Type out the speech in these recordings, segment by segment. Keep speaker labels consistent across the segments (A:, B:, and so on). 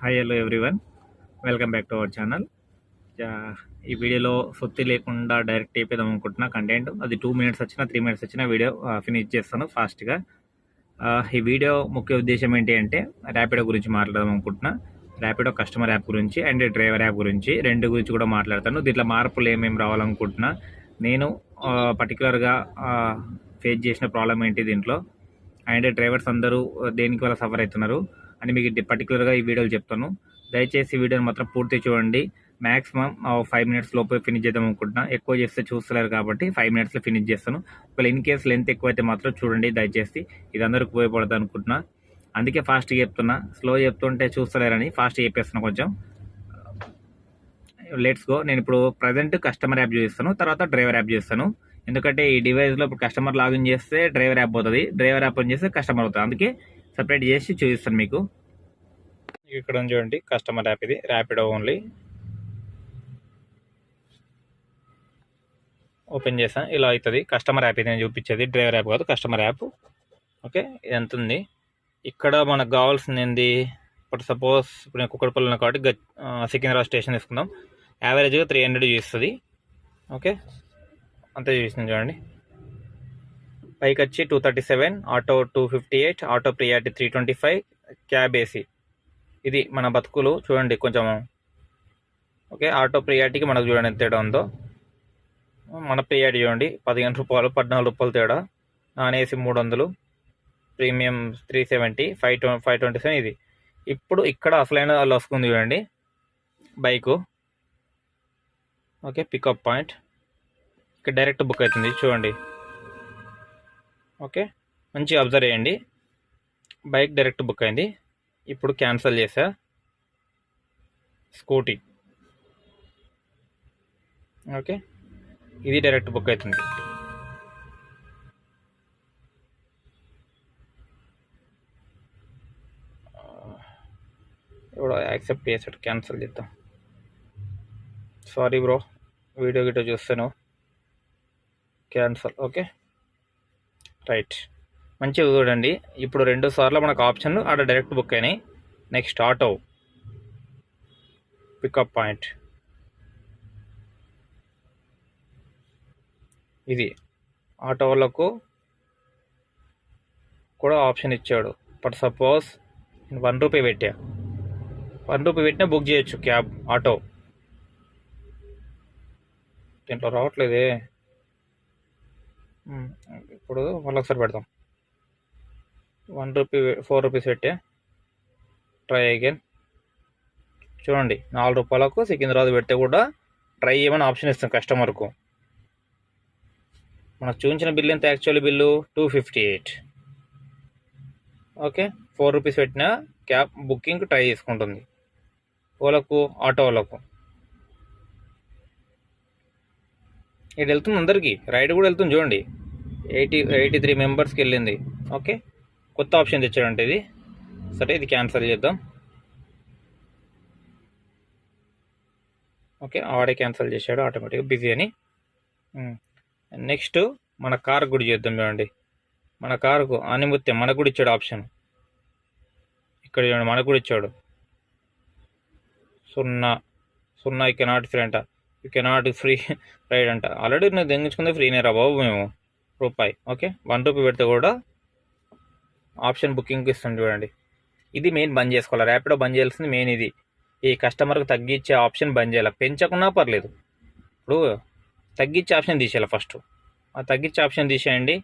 A: Hi hello everyone, welcome back to our channel. ఈ వీడియోలో సొత్తి లేకుండా డైరెక్ట్ అయిపోదాం అనుకుంటున్నా. కంటెంట్ అది 2 మినిట్స్ వచ్చినా 3 మినిట్స్ వచ్చినా వీడియో ఫినిష్ చేస్తాను ఫాస్ట్గా. ఈ వీడియో ముఖ్య ఉద్దేశం ఏంటి అంటే ర్యాపిడో గురించి మాట్లాడదాం అనుకుంటున్నా. ర్యాపిడో కస్టమర్ యాప్ గురించి అండ్ డ్రైవర్ యాప్ గురించి, రెండు గురించి కూడా మాట్లాడతాను. దీంట్లో మార్పులు ఏమేమి రావాలనుకుంటున్నా, నేను పర్టికులర్గా ఫేస్ చేసిన ప్రాబ్లం ఏంటి దీంట్లో, అండ్ డ్రైవర్స్ అందరూ దేనికి వల్ల సఫర్ అవుతున్నారు అని మీకు పర్టికులర్గా ఈ వీడియోలు చెప్తాను. దయచేసి ఈ వీడియోని మాత్రం పూర్తి చూడండి. మ్యాక్సిమం 5 మినిట్స్ లోపే ఫినిష్ చేద్దాం అనుకుంటున్నా. ఎక్కువ చేస్తే చూస్తలేరు కాబట్టి 5 మినిట్స్లో ఫినిష్ చేస్తాను. ఒకవేళ ఇన్ కేసు లెంత్ ఎక్కువైతే మాత్రం చూడండి దయచేసి. ఇది అందరికి ఉపయోగపడదు అనుకుంటున్నా, అందుకే ఫాస్ట్గా చెప్తున్నా. స్లో చెప్తుంటే చూస్తలేరని ఫాస్ట్గా చెప్పేస్తున్నా. కొంచెం లెట్స్ గో. నేను ఇప్పుడు ప్రజెంట్ కస్టమర్ యాప్ చూపిస్తాను, తర్వాత డ్రైవర్ యాప్ చూస్తాను. ఎందుకంటే ఈ డివైస్లో ఇప్పుడు కస్టమర్ లాగిన్ చేస్తే డ్రైవర్ యాప్ పోతుంది, డ్రైవర్ యాప్ అని చేస్తే కస్టమర్ అవుతుంది. అందుకే సపరేట్ చేసి చూపిస్తాను మీకు. ఇక్కడ చూడండి కస్టమర్ యాప్, ఇది ర్యాపిడో ఓన్లీ. ఓపెన్ చేసాను, ఇలా అవుతుంది కస్టమర్ యాప్. ఇది నేను చూపించేది డ్రైవర్ యాప్ కాదు, కస్టమర్ యాప్. ఓకే, ఇది ఎంత ఉంది ఇక్కడ మనకు కావాల్సింది ఏంది. ఇప్పుడు సపోజ్ ఇప్పుడు నేను కుక్కడపల్లి కాబట్టి సికింద్రాబాద్ స్టేషన్ తీసుకుందాం. యావరేజ్గా 300 చూస్తుంది. ఓకే, అంతే చూపిస్తుంది చూడండి. పైకి వచ్చి 237, auto 258, auto priority 325, cab AC. ఇది మన బతుకులు చూడండి కొంచెం. ఓకే, ఆటో ప్రియారిటీకి మనకు చూడండి ఎంత తేడా ఉందో. మన ప్రియారిటీ చూడండి 15 రూపాయలు, 14 రూపాయలు తేడా. Non AC 300, premium 370, 527. ఇది ఇప్పుడు ఇక్కడ అసలైన వాళ్ళు వస్తుంది చూడండి బైకు. ఓకే, పికప్ పాయింట్ ఇక్కడ డైరెక్ట్ బుక్ అవుతుంది చూడండి. ఓకే, మంచిగా అబ్జర్వ్ చేయండి. బైక్ డైరెక్ట్ బుక్ అయింది. ఇప్పుడు క్యాన్సిల్ చేసా. స్కూటీ. ఓకే, ఇది డైరెక్ట్ బుక్ అవుతుంది. ఇప్పుడు యాక్సెప్ట్ చేసాడు, క్యాన్సిల్ చేద్దాం. సారీ బ్రో, వీడియో గిట్ట చూస్తాను. క్యాన్సల్. Okay, right. మంచిగా చూడండి. ఇప్పుడు 2 సార్లు మనకు ఆప్షన్లు ఆడ డైరెక్ట్ బుక్ అయినాయి. Next auto pickup point. ఇది ఆటో వాళ్ళకు కూడా ఆప్షన్ ఇచ్చాడు. బట్ సపోజ్ 1 రూపీ పెట్టా, 1 రూపీ పెట్టినా బుక్ చేయొచ్చు క్యాబ్, ఆటో. దీంట్లో రావట్లేదే. ఇప్పుడు మళ్ళీ ఒకసారి పెడతాం. 1 రూపీ 4 రూపీస్ పెట్టా, ట్రై అగైన్. చూడండి 4 రూపాయలకు సికింద్రాబాద్ పెడితే కూడా ట్రై చేయమని ఆప్షన్ ఇస్తాం కస్టమర్కు. మనకు చూపించిన బిల్లు ఎంత, యాక్చువల్ బిల్లు 258. ఓకే, 4 రూపీస్ పెట్టిన క్యాబ్ బుకింగ్ ట్రై చేసుకుంటుంది. వాళ్ళకు ఆటో వాళ్ళకు ఇటు వెళ్తుంది, అందరికీ రైడ్ కూడా వెళ్తుంది చూడండి. 83 మెంబర్స్కి వెళ్ళింది. ఓకే, కొత్త ఆప్షన్ తెచ్చాడంటే ఇది. సరే, ఇది క్యాన్సిల్ చేద్దాం. ఓకే, ఆడే క్యాన్సిల్ చేశాడు ఆటోమేటిక్గా, బిజీ అని. నెక్స్ట్ మన కార్ కూడా చేద్దాం చూడండి. మన కారుకు ఆనిముత్యం మనకు కూడా ఇచ్చాడు ఆప్షన్. ఇక్కడ చూడండి మనకు కూడా ఇచ్చాడు 0 యూ కెనాట్ ఫ్రీ అంట, యూ కెనాట్ ఫ్రీ రైడ్ అంట. ఆల్రెడీ నేను దెంగించుకుందే ఫ్రీనే రా బాబు మేము, రూపాయి. ఓకే, 1 రూపీ పెడితే కూడా ఆప్షన్ బుకింగ్కి ఇస్తాం చూడండి. ఇది మెయిన్ బంద్ చేసుకోవాలి. ర్యాపిడో బంద్ చేయాల్సింది మెయిన్ ఇది. ఈ కస్టమర్కి తగ్గించే ఆప్షన్ బంద్ చేయాలి. పెంచకున్నా పర్లేదు, ఇప్పుడు తగ్గించే ఆప్షన్ తీసేయాలి ఫస్ట్. ఆ తగ్గించే ఆప్షన్ తీసేయండి.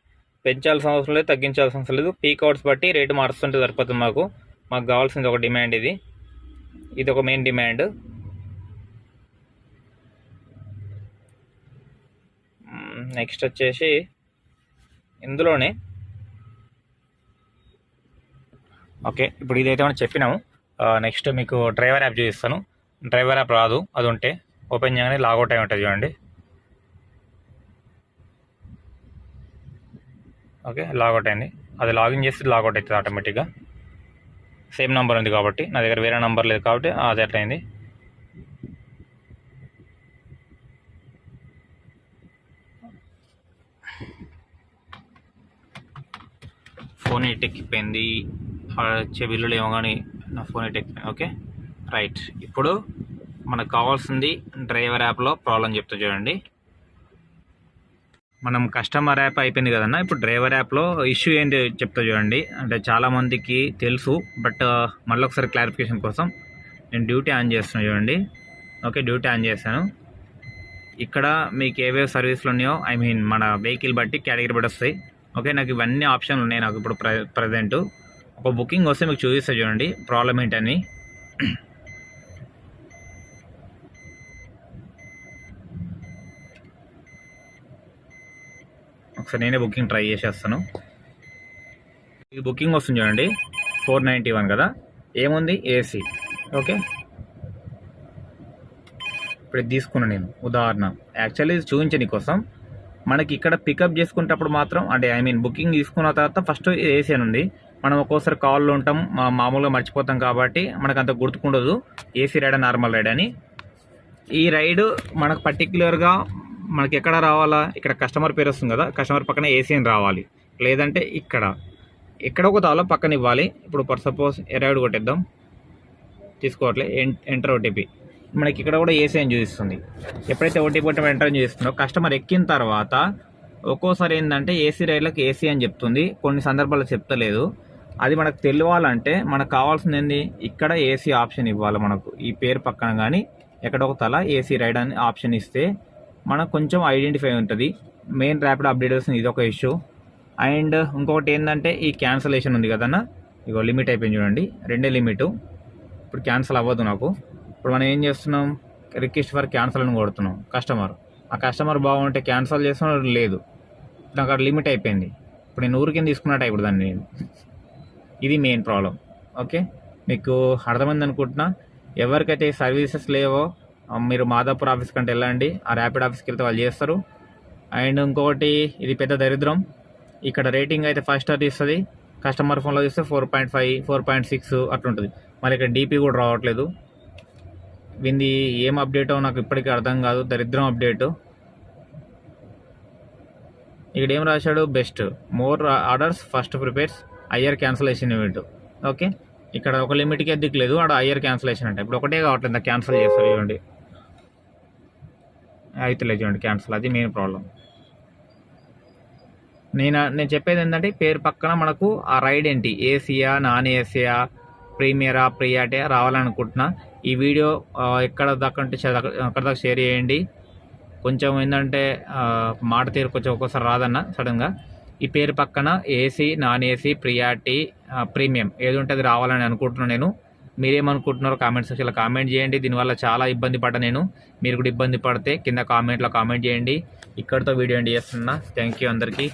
A: పెంచాల్సిన అవసరం లేదు, తగ్గించాల్సిన అవసరం లేదు. పీక్ అవర్స్ బట్టి రేటు మారుస్తుంటే సరిపోతుంది. మాకు కావాల్సింది ఒక డిమాండ్, ఇది ఒక మెయిన్ డిమాండ్. నెక్స్ట్ వచ్చేసి ఇందులోనే ఓకే, ఇప్పుడు ఇదైతే మనం చెప్పినాము. నెక్స్ట్ మీకు డ్రైవర్ యాప్ చూపిస్తాను. డ్రైవర్ యాప్ రాదు, అది ఉంటే ఓపెన్ చేయగానే లాగౌట్ అయి ఉంటుంది చూడండి. ఓకే, లాగౌట్ అయింది. అది లాగిన్ చేస్తే లాగౌట్ అవుతుంది ఆటోమేటిక్గా. సేమ్ నెంబర్ ఉంది కాబట్టి, నా దగ్గర వేరే నెంబర్ లేదు కాబట్టి అది అట్లా అయింది. ఫోన్ ఎక్కిపోయింది, వచ్చే బిల్లులు ఏమో కానీ నా ఫోన్ ఎక్కిపోయింది. ఓకే, రైట్, ఇప్పుడు మనకు కావాల్సింది డ్రైవర్ యాప్లో ప్రాబ్లం చెప్తా చూడండి. మనం కస్టమర్ యాప్ అయిపోయింది కదన్నా, ఇప్పుడు డ్రైవర్ యాప్లో ఇష్యూ ఏంటి చెప్తా చూడండి. అంటే చాలామందికి తెలుసు, బట్ మళ్ళీ ఒకసారి క్లారిఫికేషన్ కోసం నేను డ్యూటీ ఆన్ చేస్తున్నాను చూడండి. ఓకే, డ్యూటీ ఆన్ చేశాను. ఇక్కడ మీకు ఏవేవి సర్వీసులు ఉన్నాయో, ఐ మీన్ మన వెహికల్ బట్టి కేటగిరీ బట్టి వస్తాయి. ఓకే, నాకు ఇవన్నీ ఆప్షన్లు ఉన్నాయి. నాకు ఇప్పుడు ప్రజెంట్ ఒక బుకింగ్ వస్తే మీకు చూపిస్తా చూడండి ప్రాబ్లం ఏంటని. ఒకసారి నేనే బుకింగ్ ట్రై చేసేస్తాను. ఈ బుకింగ్ వస్తుంది చూడండి, 491 కదా. ఏముంది? ఏసీ. ఓకే, ఇప్పుడు ఇది తీసుకున్నాను నేను ఉదాహరణ. యాక్చువల్లీ ఇది చూపించని కోసం మనకి ఇక్కడ పికప్ చేసుకునేటప్పుడు మాత్రం, అంటే ఐ మీన్ బుకింగ్ తీసుకున్న తర్వాత ఫస్ట్ ఏసీ అని ఉంది. మనం ఒక్కోసారి కాల్లో ఉంటాం, మామూలుగా మర్చిపోతాం కాబట్టి మనకు అంత గుర్తుకుండదు ఏసీ రైడ్ నార్మల్ రైడ్ అని. ఈ రైడ్ మనకు పర్టిక్యులర్గా మనకి ఎక్కడ రావాలా? ఇక్కడ కస్టమర్ పేరు వస్తుంది కదా, కస్టమర్ పక్కన ఏసీ అని రావాలి. లేదంటే ఎక్కడ ఒక తాలో పక్కన ఇవ్వాలి. ఇప్పుడు ఫర్ సపోజ్ ఎరైడ్ కొట్టేద్దాం, తీసుకోవట్లే, ఎంటర్ ఓటీపీ. మనకి ఇక్కడ కూడా ఏసీ అని చూపిస్తుంది. ఎప్పుడైతే ఓటీపీ ఎంటర్ అని చూపిస్తుందో కస్టమర్ ఎక్కిన తర్వాత ఒక్కోసారి ఏంటంటే ఏసీ రైడ్లకు ఏసీ అని చెప్తుంది, కొన్ని సందర్భాల్లో చెప్తలేదు. అది మనకు తెలియాలంటే మనకు కావాల్సింది ఏంది? ఇక్కడ ఏసీ ఆప్షన్ ఇవ్వాలి మనకు. ఈ పేరు పక్కన కానీ ఎక్కడ ఒక తల ఏసీ రైడ్ అని ఆప్షన్ ఇస్తే మనకు కొంచెం ఐడెంటిఫై ఉంటుంది. మెయిన్ ర్యాపిడ్ అప్డేట్ వస్తుంది, ఇది ఒక ఇష్యూ. అండ్ ఇంకొకటి ఏంటంటే ఈ క్యాన్సలేషన్ ఉంది కదన్నా, ఇగో లిమిట్ అయిపోయింది చూడండి, 2 లిమిట్. ఇప్పుడు క్యాన్సిల్ అవ్వదు నాకు. ఇప్పుడు మనం ఏం చేస్తున్నాం? రిక్వెస్ట్ ఫర్ క్యాన్సల్ అని కొడుతున్నాం. ఆ కస్టమర్ బాగుంటే క్యాన్సల్ చేస్తున్నాడు, లేదు, నాకు అక్కడ లిమిట్ అయిపోయింది. ఇప్పుడు నేను ఊరికేం తీసుకున్నట్టు ఇప్పుడు దాన్ని నేను. ఇది మెయిన్ ప్రాబ్లం. ఓకే, మీకు అర్థమైంది అనుకుంటున్నా. ఎవరికైతే సర్వీసెస్ లేవో మీరు మాదాపూర్ ఆఫీస్ కంటే వెళ్ళండి, ఆ ర్యాపిడ్ ఆఫీస్కి వెళ్తే వాళ్ళు చేస్తారు. అండ్ ఇంకొకటి, ఇది పెద్ద దరిద్రం. ఇక్కడ రేటింగ్ అయితే 5 స్టార్ ఇస్తుంది, కస్టమర్ ఫోన్లో చూస్తే 4.5, 4.6 అట్లుంటుంది. మళ్ళీ ఇక్కడ డీపీ కూడా రావట్లేదు. దీన్ని ఏం అప్డేటో నాకు ఇప్పటికీ అర్థం కాదు, దరిద్రం అప్డేటు. ఇక్కడ ఏం రాశాడు? Best more orders first prepares higher cancellation limit. Okay, ఇక్కడ ఒక లిమిట్కి ఎద్దుకులేదు, ఆడ హయ్యర్ క్యాన్సలేషన్ అంటే ఇప్పుడు ఒకటే కావట్లేదు, క్యాన్సిల్ చేస్తారు చూడండి, అయితే లేదు చూడండి క్యాన్సిల్. అది మెయిన్ ప్రాబ్లం. నేను చెప్పేది ఏంటంటే పేరు పక్కన మనకు ఆ రైడ్ ఏంటి, ఏసీయా, నాన్ ఏసీయా, ప్రీమియరా, ప్రియాటే రావాలనుకుంటున్నా. ఈ వీడియో ఎక్కడ దాకా అంటే అక్కడ దాకా షేర్ చేయండి. కొంచెం ఏంటంటే మాట తీరు కొంచెం ఒక్కోసారి రాదన్న సడన్గా. ఈ పేరు పక్కన AC, non AC, priority, premium ఏది ఉంటే అది రావాలని అనుకుంటున్నాను నేను. మీరేమనుకుంటున్నారో కామెంట్ సెక్షన్లో కామెంట్ చేయండి. దీనివల్ల చాలా ఇబ్బంది పడ్డా నేను. మీరు కూడా ఇబ్బంది పడితే కింద కామెంట్లో కామెంట్ చేయండి. ఇక్కడితో వీడియో ఎండ్ చేస్తున్నా. థ్యాంక్ యూ అందరికీ.